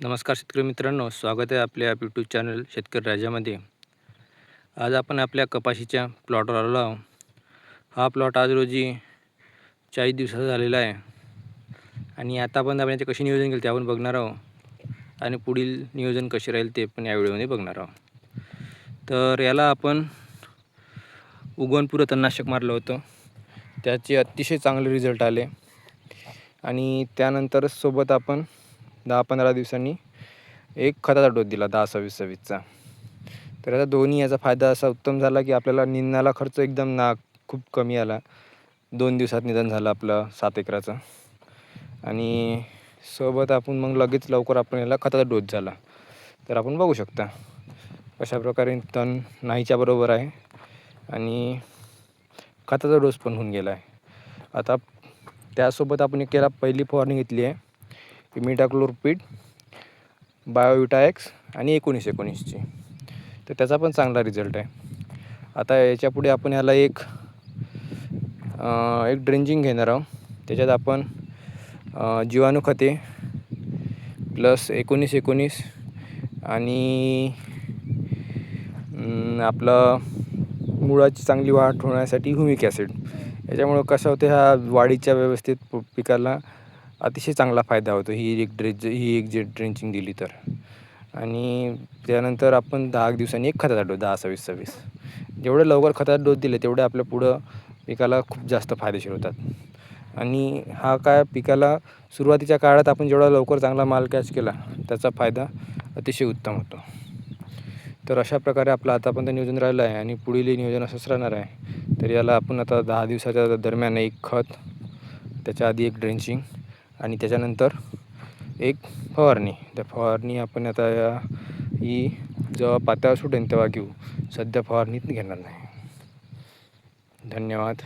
नमस्कार शेतकरी मित्रांनो, स्वागत आहे आपल्या यूट्यूब चॅनल शेतकरी राजामध्ये. आज आपण आपल्या कपाशीच्या प्लॉटवर आलो आहोत. हा प्लॉट आज रोजी 40 दिवसाचा झालेला आहे आणि आतापर्यंत आपण याचे कसे नियोजन केले ते आपण बघणार आहोत आणि पुढील नियोजन कसे राहील ते पण या व्हिडिओमध्ये बघणार आहोत. तर याला आपण उगवणपूर्व तणनाशक मारलं होतं, त्याचे अतिशय चांगले रिझल्ट आले आणि त्यानंतर सोबत आपण 10-15 दिवसांनी एक खताचा डोस दिला 10-26-26चा. तर आता दोन्ही याचा फायदा असा उत्तम झाला की आपल्याला निंदणाला खर्च एकदम खूप कमी आला. 2 दिवसात निधन झालं आपलं 7 एकराचं आणि सोबत आपण मग लगेच लवकर आपण याला खताचा डोस झाला. तर आपण बघू शकता कशाप्रकारे तण नाहीच्या बरोबर आहे आणि खताचा डोस पण होऊन गेला आहे. आता त्यासोबत आपण एक केला पहिली फवारणी घेतली आहे इमिडाक्लोप्रिड, बायोविटा एक्स आणि 19-19ची. तर त्याचा पण चांगला रिझल्ट आहे. आता याच्यापुढे आपण याला एक ड्रेंजिंग घेणार आहोत. त्याच्यात आपण जीवाणू खते प्लस 19-19 आणि आपलं मुळाची चांगली वाढ होण्यासाठी ह्युमिक ॲसिड. याच्यामुळं कसं होतं, ह्या वाढीच्या व्यवस्थित पिकाला अतिशय चांगला फायदा होतो ही एक जे ड्रेंचिंग दिली तर. आणि त्यानंतर आपण 10 दिवसांनी एक खताचा डोस 10-26-26. जेवढे लवकर खताचा डोस दिले तेवढे आपल्या पुढं पिकाला खूप जास्त फायदेशीर होतात. आणि हा काय पिकाला सुरुवातीच्या काळात आपण जेवढा लवकर चांगला माल कॅच केला त्याचा फायदा अतिशय उत्तम होतो. तर अशा प्रकारे आपलं आतापर्यंत नियोजन राहिलं आहे आणि पुढील नियोजन असंच राहणार आहे. तर याला आपण आता 10 दिवसाच्या दरम्यान एक खत, त्याच्या आधी एक ड्रेंचिंग आणि त्याच्यानंतर एक फवारणी. त्या फवारणी आपण आता ही जेव्हा पातळ सुटेल तेव्हा घेऊ, सध्या फवारणीत घेणार नाही. धन्यवाद.